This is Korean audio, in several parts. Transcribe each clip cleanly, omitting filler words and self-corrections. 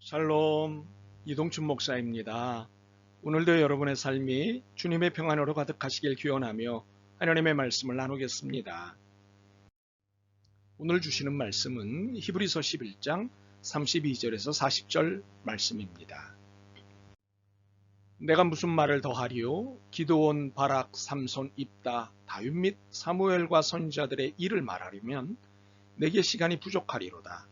샬롬, 이동춘 목사입니다. 오늘도 여러분의 삶이 주님의 평안으로 가득하시길 기원하며 하나님의 말씀을 나누겠습니다. 오늘 주시는 말씀은 히브리서 11장 32절에서 40절 말씀입니다. 내가 무슨 말을 더하리요? 기드온, 바락, 삼손, 입다, 다윗 및 사무엘과 선지자들의 일을 말하려면 내게 시간이 부족하리로다.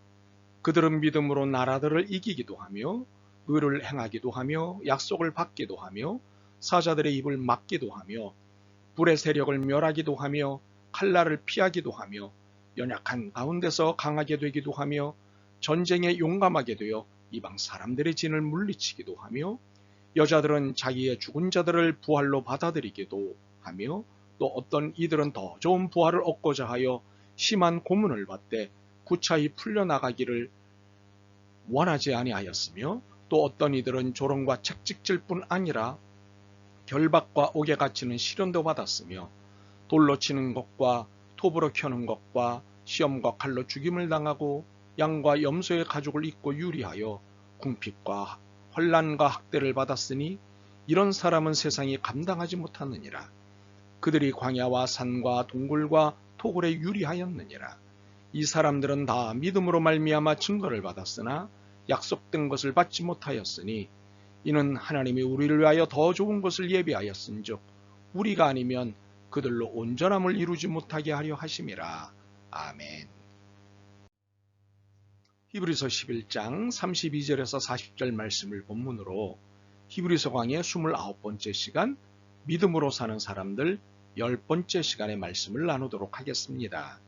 그들은 믿음으로 나라들을 이기기도 하며 의를 행하기도 하며 약속을 받기도 하며 사자들의 입을 막기도 하며 불의 세력을 멸하기도 하며 칼날을 피하기도 하며 연약한 가운데서 강하게 되기도 하며 전쟁에 용감하게 되어 이방 사람들의 진을 물리치기도 하며 여자들은 자기의 죽은 자들을 부활로 받아들이기도 하며 또 어떤 이들은 더 좋은 부활을 얻고자 하여 심한 고문을 받되 구차히 풀려나가기를 원하지 아니하였으며 또 어떤 이들은 조롱과 책찍질 뿐 아니라 결박과 옥에 갇히는 시련도 받았으며 돌로 치는 것과 톱으로 켜는 것과 시험과 칼로 죽임을 당하고 양과 염소의 가죽을 입고 유리하여 궁핍과 환난과 학대를 받았으니 이런 사람은 세상이 감당하지 못하느니라. 그들이 광야와 산과 동굴과 토굴에 유리하였느니라. 이 사람들은 다 믿음으로 말미암아 증거를 받았으나 약속된 것을 받지 못하였으니 이는 하나님이 우리를 위하여 더 좋은 것을 예비하였은즉 우리가 아니면 그들로 온전함을 이루지 못하게 하려 하심이라. 아멘. 히브리서 11장 32절에서 40절 말씀을 본문으로 히브리서 강의 29번째 시간 믿음으로 사는 사람들 10번째 시간의 말씀을 나누도록 하겠습니다.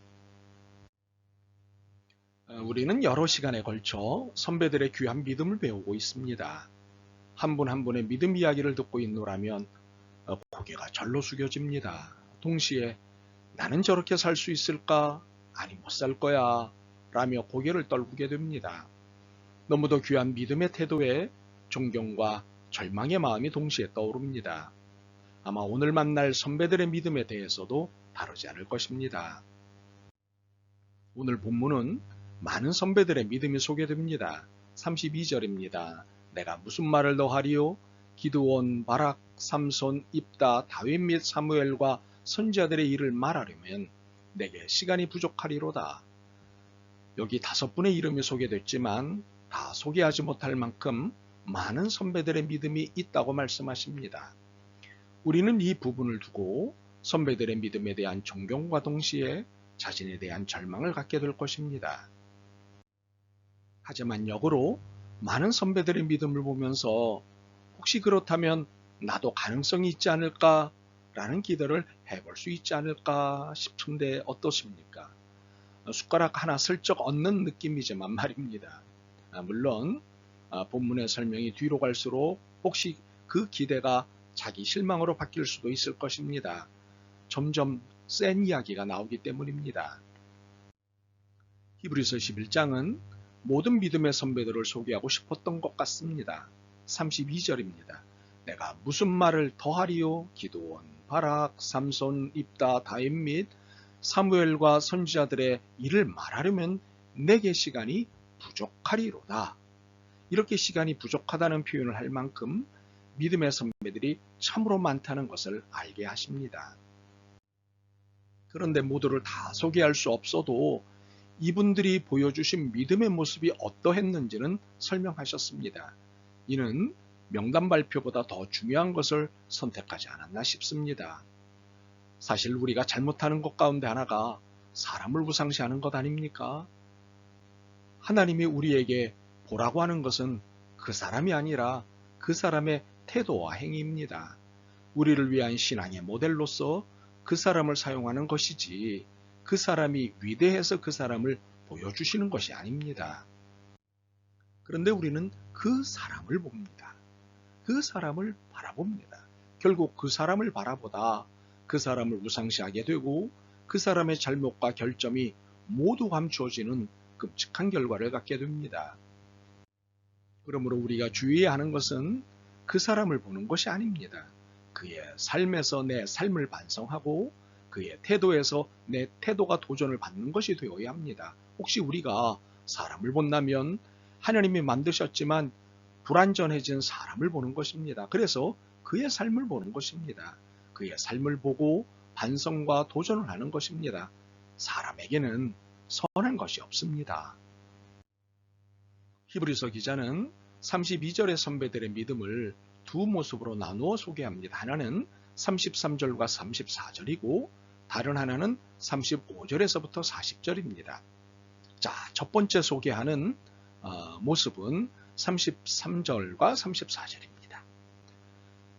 우리는 여러 시간에 걸쳐 선배들의 귀한 믿음을 배우고 있습니다. 한 분 한 분의 믿음 이야기를 듣고 있노라면 고개가 절로 숙여집니다. 동시에 나는 저렇게 살 수 있을까? 아니 못 살 거야 라며 고개를 떨구게 됩니다. 너무도 귀한 믿음의 태도에 존경과 절망의 마음이 동시에 떠오릅니다. 아마 오늘 만날 선배들의 믿음에 대해서도 다르지 않을 것입니다. 오늘 본문은 많은 선배들의 믿음이 소개됩니다. 32절입니다. 내가 무슨 말을 더하리요? 기드온, 바락, 삼손, 입다, 다윗 및 사무엘과 선지자들의 일을 말하려면 내게 시간이 부족하리로다. 여기 5분의 이름이 소개됐지만 다 소개하지 못할 만큼 많은 선배들의 믿음이 있다고 말씀하십니다. 우리는 이 부분을 두고 선배들의 믿음에 대한 존경과 동시에 자신에 대한 절망을 갖게 될 것입니다. 하지만 역으로 많은 선배들의 믿음을 보면서 혹시 그렇다면 나도 가능성이 있지 않을까 라는 기대를 해볼 수 있지 않을까 싶은데 어떻습니까? 숟가락 하나 슬쩍 얹는 느낌이지만 말입니다. 물론 본문의 설명이 뒤로 갈수록 혹시 그 기대가 자기 실망으로 바뀔 수도 있을 것입니다. 점점 센 이야기가 나오기 때문입니다. 히브리서 11장은 모든 믿음의 선배들을 소개하고 싶었던 것 같습니다. 32절입니다. 내가 무슨 말을 더하리요? 기드온, 바락, 삼손, 입다, 다윗 및 사무엘과 선지자들의 일을 말하려면 내게 시간이 부족하리로다. 이렇게 시간이 부족하다는 표현을 할 만큼 믿음의 선배들이 참으로 많다는 것을 알게 하십니다. 그런데 모두를 다 소개할 수 없어도 이분들이 보여주신 믿음의 모습이 어떠했는지는 설명하셨습니다. 이는 명단 발표보다 더 중요한 것을 선택하지 않았나 싶습니다. 사실 우리가 잘못하는 것 가운데 하나가 사람을 우상시하는 것 아닙니까? 하나님이 우리에게 보라고 하는 것은 그 사람이 아니라 그 사람의 태도와 행위입니다. 우리를 위한 신앙의 모델로서 그 사람을 사용하는 것이지 그 사람이 위대해서 그 사람을 보여주시는 것이 아닙니다. 그런데 우리는 그 사람을 봅니다. 그 사람을 바라봅니다. 결국 그 사람을 바라보다 그 사람을 우상시하게 되고 그 사람의 잘못과 결점이 모두 감추어지는 끔찍한 결과를 갖게 됩니다. 그러므로 우리가 주의해야 하는 것은 그 사람을 보는 것이 아닙니다. 그의 삶에서 내 삶을 반성하고 그의 태도에서 내 태도가 도전을 받는 것이 되어야 합니다. 혹시 우리가 사람을 본다면 하나님이 만드셨지만 불완전해진 사람을 보는 것입니다. 그래서 그의 삶을 보는 것입니다. 그의 삶을 보고 반성과 도전을 하는 것입니다. 사람에게는 선한 것이 없습니다. 히브리서 기자는 32절의 선배들의 믿음을 두 모습으로 나누어 소개합니다. 하나는 33절과 34절이고 다른 하나는 35절에서부터 40절입니다. 자, 첫 번째 소개하는 모습은 33절과 34절입니다.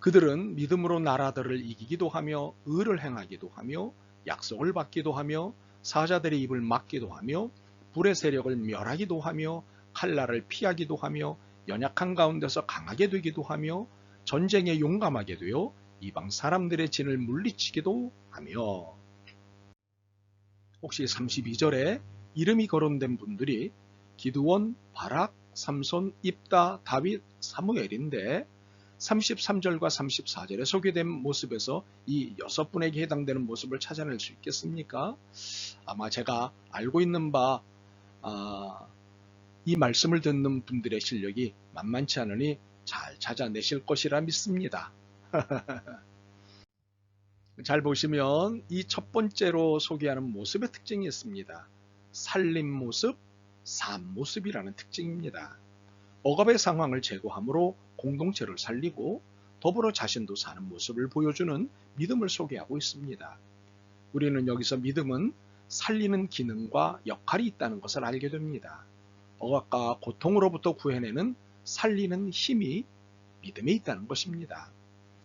그들은 믿음으로 나라들을 이기기도 하며 의를 행하기도 하며 약속을 받기도 하며 사자들의 입을 막기도 하며 불의 세력을 멸하기도 하며 칼날을 피하기도 하며 연약한 가운데서 강하게 되기도 하며 전쟁에 용감하게 되어 이방 사람들의 진을 물리치기도 하며. 혹시 32절에 이름이 거론된 분들이 기드온, 바락, 삼손, 입다, 다윗, 사무엘인데 33절과 34절에 소개된 모습에서 이 6분에게 해당되는 모습을 찾아낼 수 있겠습니까? 아마 제가 알고 있는 바 이 말씀을 듣는 분들의 실력이 만만치 않으니 잘 찾아내실 것이라 믿습니다. 잘 보시면 이 첫 번째로 소개하는 모습의 특징이 있습니다. 살림 모습, 삶 모습이라는 특징입니다. 억압의 상황을 제거함으로 공동체를 살리고 더불어 자신도 사는 모습을 보여주는 믿음을 소개하고 있습니다. 우리는 여기서 믿음은 살리는 기능과 역할이 있다는 것을 알게 됩니다. 억압과 고통으로부터 구해내는 살리는 힘이 믿음에 있다는 것입니다.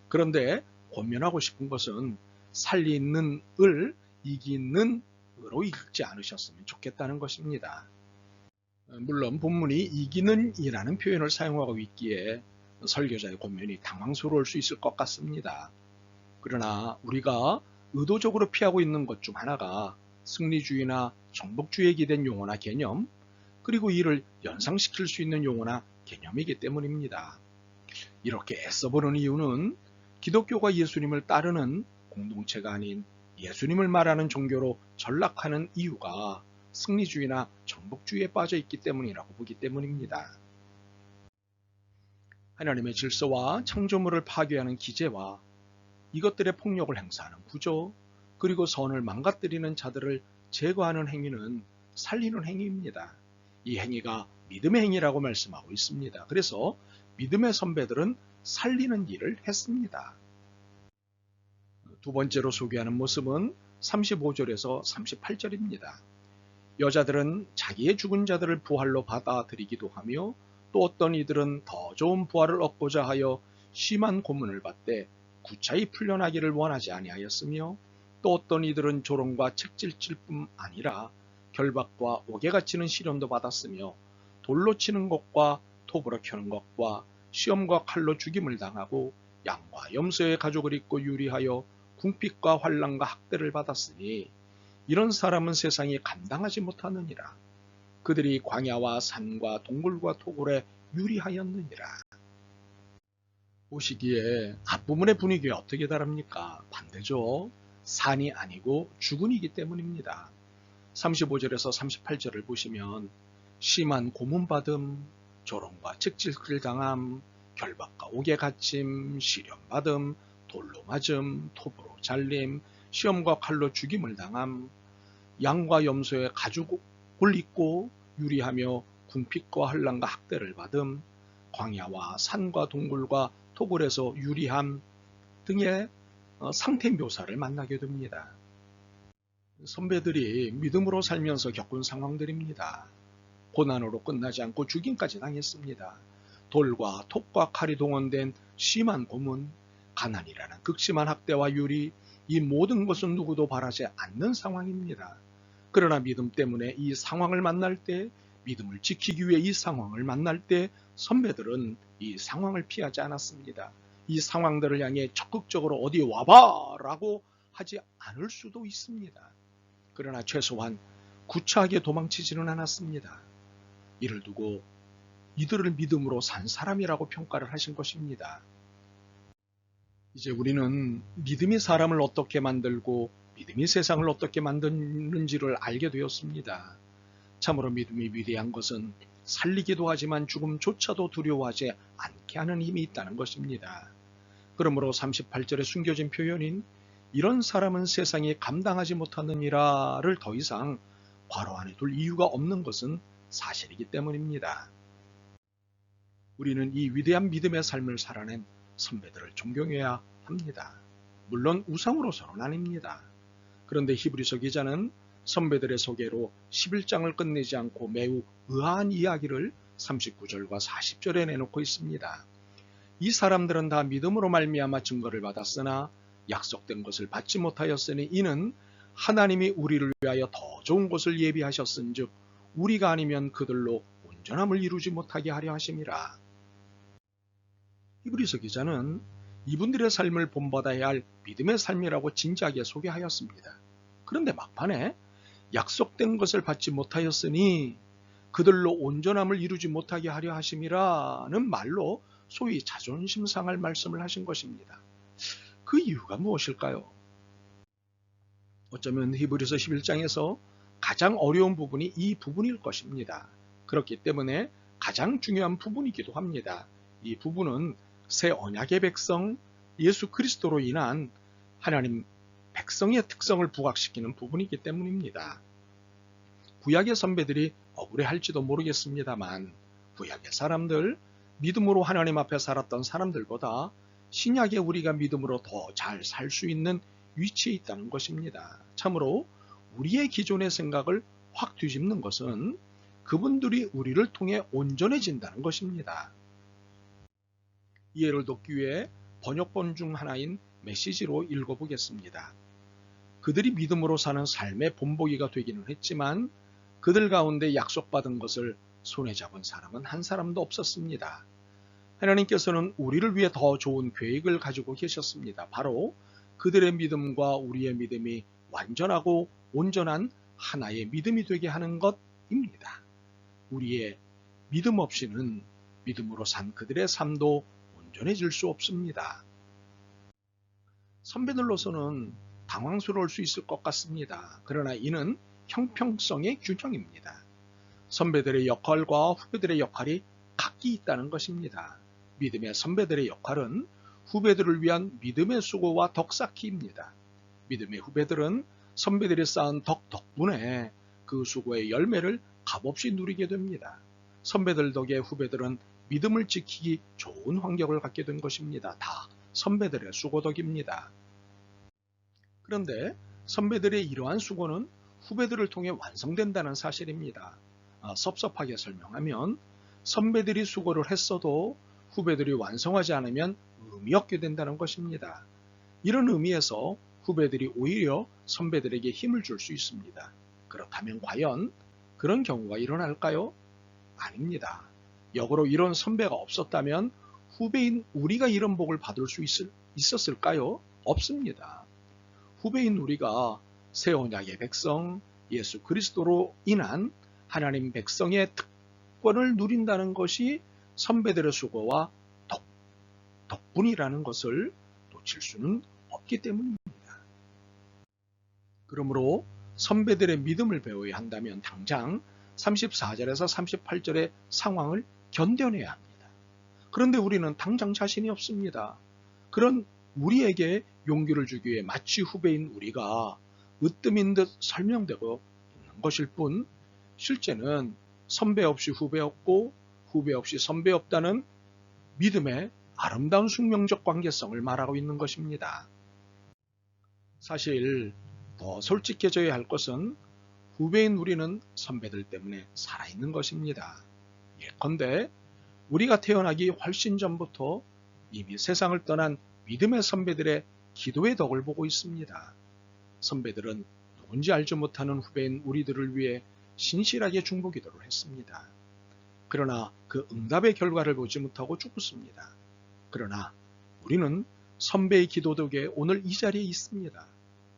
그런데 권면하고 싶은 것은 살리는 을 이기는 으로 읽지 않으셨으면 좋겠다는 것입니다. 물론 본문이 이기는 이라는 표현을 사용하고 있기에 설교자의 권면이 당황스러울 수 있을 것 같습니다. 그러나 우리가 의도적으로 피하고 있는 것 중 하나가 승리주의나 정복주의에 기댄 용어나 개념, 그리고 이를 연상시킬 수 있는 용어나 개념이기 때문입니다. 이렇게 애써보는 이유는 기독교가 예수님을 따르는 공동체가 아닌 예수님을 말하는 종교로 전락하는 이유가 승리주의나 정복주의에 빠져 있기 때문이라고 보기 때문입니다. 하나님의 질서와 창조물을 파괴하는 기제와 이것들의 폭력을 행사하는 구조, 그리고 선을 망가뜨리는 자들을 제거하는 행위는 살리는 행위입니다. 이 행위가 믿음의 행위라고 말씀하고 있습니다. 그래서 믿음의 선배들은 살리는 일을 했습니다. 두 번째로 소개하는 모습은 35절에서 38절입니다. 여자들은 자기의 죽은 자들을 부활로 받아들이기도 하며 또 어떤 이들은 더 좋은 부활을 얻고자 하여 심한 고문을 받되 구차히 풀려나기를 원하지 아니하였으며 또 어떤 이들은 조롱과 책질질 뿐 아니라 결박과 옥에 갇히는 시련도 받았으며 돌로 치는 것과 톱으로 켜는 것과 시험과 칼로 죽임을 당하고 양과 염소의 가죽을 입고 유리하여 궁핍과 환난과 학대를 받았으니 이런 사람은 세상이 감당하지 못하느니라. 그들이 광야와 산과 동굴과 토굴에 유리하였느니라. 보시기에 앞부분의 분위기가 어떻게 다릅니까? 반대죠. 산이 아니고 죽은이기 때문입니다. 35절에서 38절을 보시면 심한 고문받음, 조롱과 책질을 당함, 결박과 옥에 갇힘, 시련받음, 돌로 맞음, 톱으로 잘림, 시험과 칼로 죽임을 당함, 양과 염소의 가죽을 입고 유리하며 궁핍과 환난과 학대를 받음, 광야와 산과 동굴과 토굴에서 유리함 등의 상태 묘사를 만나게 됩니다. 선배들이 믿음으로 살면서 겪은 상황들입니다. 고난으로 끝나지 않고 죽임까지 당했습니다. 돌과 톱과 칼이 동원된 심한 고문, 가난이라는 극심한 학대와 유리, 이 모든 것은 누구도 바라지 않는 상황입니다. 그러나 믿음 때문에 이 상황을 만날 때, 믿음을 지키기 위해 이 상황을 만날 때 선배들은 이 상황을 피하지 않았습니다. 이 상황들을 향해 적극적으로 어디 와봐 라고 하지 않을 수도 있습니다. 그러나 최소한 구차하게 도망치지는 않았습니다. 이를 두고 이들을 믿음으로 산 사람이라고 평가를 하신 것입니다. 이제 우리는 믿음이 사람을 어떻게 만들고 믿음이 세상을 어떻게 만드는지를 알게 되었습니다. 참으로 믿음이 위대한 것은 살리기도 하지만 죽음조차도 두려워하지 않게 하는 힘이 있다는 것입니다. 그러므로 38절에 숨겨진 표현인 이런 사람은 세상이 감당하지 못하느니라를 더 이상 괄호 안에 둘 이유가 없는 것은 사실이기 때문입니다. 우리는 이 위대한 믿음의 삶을 살아낸 선배들을 존경해야 합니다. 물론 우상으로서는 아닙니다. 그런데 히브리서 기자는 선배들의 소개로 11장을 끝내지 않고 매우 의아한 이야기를 39절과 40절에 내놓고 있습니다. 이 사람들은 다 믿음으로 말미암아 증거를 받았으나 약속된 것을 받지 못하였으니 이는 하나님이 우리를 위하여 더 좋은 것을 예비하셨은즉 우리가 아니면 그들로 온전함을 이루지 못하게 하려 하심이라. 히브리서 기자는 이분들의 삶을 본받아야 할 믿음의 삶이라고 진지하게 소개하였습니다. 그런데 막판에 약속된 것을 받지 못하였으니 그들로 온전함을 이루지 못하게 하려 하심이라는 말로 소위 자존심 상할 말씀을 하신 것입니다. 그 이유가 무엇일까요? 어쩌면 히브리서 11장에서 가장 어려운 부분이 이 부분일 것입니다. 그렇기 때문에 가장 중요한 부분이기도 합니다. 이 부분은 새 언약의 백성 예수 그리스도로 인한 하나님 백성의 특성을 부각시키는 부분이기 때문입니다. 구약의 선배들이 억울해할지도 모르겠습니다만 구약의 사람들, 믿음으로 하나님 앞에 살았던 사람들보다 신약의 우리가 믿음으로 더 잘 살 수 있는 위치에 있다는 것입니다. 참으로 우리의 기존의 생각을 확 뒤집는 것은 그분들이 우리를 통해 온전해진다는 것입니다. 이해를 돕기 위해 번역본 중 하나인 메시지로 읽어보겠습니다. 그들이 믿음으로 사는 삶의 본보기가 되기는 했지만 그들 가운데 약속받은 것을 손에 잡은 사람은 한 사람도 없었습니다. 하나님께서는 우리를 위해 더 좋은 계획을 가지고 계셨습니다. 바로 그들의 믿음과 우리의 믿음이 완전하고 온전한 하나의 믿음이 되게 하는 것입니다. 우리의 믿음 없이는 믿음으로 산 그들의 삶도 온전해질 수 없습니다. 선배들로서는 당황스러울 수 있을 것 같습니다. 그러나 이는 형평성의 균형입니다. 선배들의 역할과 후배들의 역할이 각기 있다는 것입니다. 믿음의 선배들의 역할은 후배들을 위한 믿음의 수고와 덕쌓기입니다. 믿음의 후배들은 선배들이 쌓은 덕분에 그 수고의 열매를 값없이 누리게 됩니다. 선배들 덕에 후배들은 믿음을 지키기 좋은 환경을 갖게 된 것입니다. 다 선배들의 수고 덕입니다. 그런데 선배들의 이러한 수고는 후배들을 통해 완성된다는 사실입니다. 섭섭하게 설명하면 선배들이 수고를 했어도 후배들이 완성하지 않으면 의미 없게 된다는 것입니다. 이런 의미에서 후배들이 오히려 선배들에게 힘을 줄 수 있습니다. 그렇다면 과연 그런 경우가 일어날까요? 아닙니다. 역으로 이런 선배가 없었다면 후배인 우리가 이런 복을 받을 수 있었을까요? 없습니다. 후배인 우리가 새 언약의 백성 예수 그리스도로 인한 하나님 백성의 특권을 누린다는 것이 선배들의 수고와 덕분이라는 것을 놓칠 수는 없기 때문입니다. 그러므로 선배들의 믿음을 배워야 한다면 당장 34절에서 38절의 상황을 견뎌내야 합니다. 그런데 우리는 당장 자신이 없습니다. 그런 우리에게 용기를 주기 위해 마치 후배인 우리가 으뜸인 듯 설명되고 있는 것일 뿐 실제는 선배 없이 후배 없고 후배 없이 선배 없다는 믿음의 아름다운 숙명적 관계성을 말하고 있는 것입니다. 사실 더 솔직해져야 할 것은 후배인 우리는 선배들 때문에 살아있는 것입니다. 예컨대 우리가 태어나기 훨씬 전부터 이미 세상을 떠난 믿음의 선배들의 기도의 덕을 보고 있습니다. 선배들은 누군지 알지 못하는 후배인 우리들을 위해 신실하게 중보기도를 했습니다. 그러나 그 응답의 결과를 보지 못하고 죽었습니다. 그러나 우리는 선배의 기도 덕에 오늘 이 자리에 있습니다.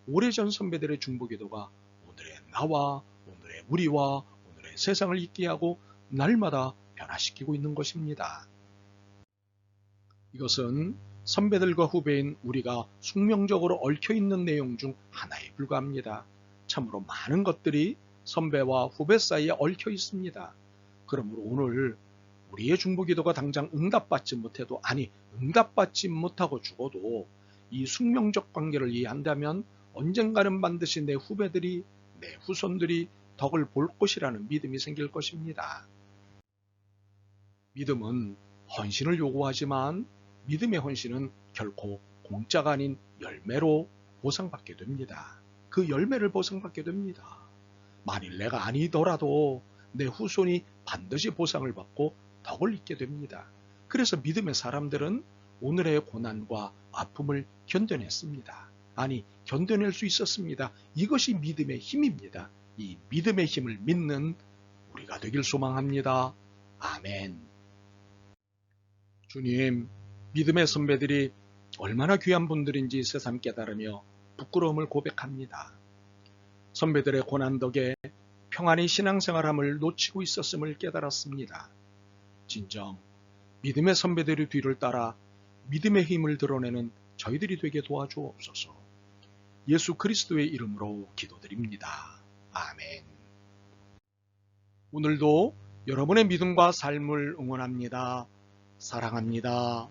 오래전 선배들의 중보기도가 오늘의 나와 오늘의 우리와 오늘의 세상을 있게 하고 날마다 변화시키고 있는 것입니다. 이것은 선배들과 후배인 우리가 숙명적으로 얽혀있는 내용 중 하나에 불과합니다. 참으로 많은 것들이 선배와 후배 사이에 얽혀 있습니다. 그러므로 오늘 우리의 중보기도가 당장 응답받지 못해도, 아니 응답받지 못하고 죽어도 이 숙명적 관계를 이해한다면 언젠가는 반드시 내 후배들이, 내 후손들이 덕을 볼 것이라는 믿음이 생길 것입니다. 믿음은 헌신을 요구하지만 믿음의 헌신은 결코 공짜가 아닌 열매로 보상받게 됩니다. 그 열매를 보상받게 됩니다. 만일 내가 아니더라도 내 후손이 반드시 보상을 받고 덕을 잇게 됩니다. 그래서 믿음의 사람들은 오늘의 고난과 아픔을 견뎌냈습니다. 아니, 견뎌낼 수 있었습니다. 이것이 믿음의 힘입니다. 이 믿음의 힘을 믿는 우리가 되길 소망합니다. 아멘. 주님, 믿음의 선배들이 얼마나 귀한 분들인지 새삼 깨달으며 부끄러움을 고백합니다. 선배들의 고난 덕에 평안히 신앙생활함을 놓치고 있었음을 깨달았습니다. 진정 믿음의 선배들의 뒤를 따라 믿음의 힘을 드러내는 저희들이 되게 도와주옵소서. 예수 그리스도의 이름으로 기도드립니다. 아멘. 오늘도 여러분의 믿음과 삶을 응원합니다. 사랑합니다.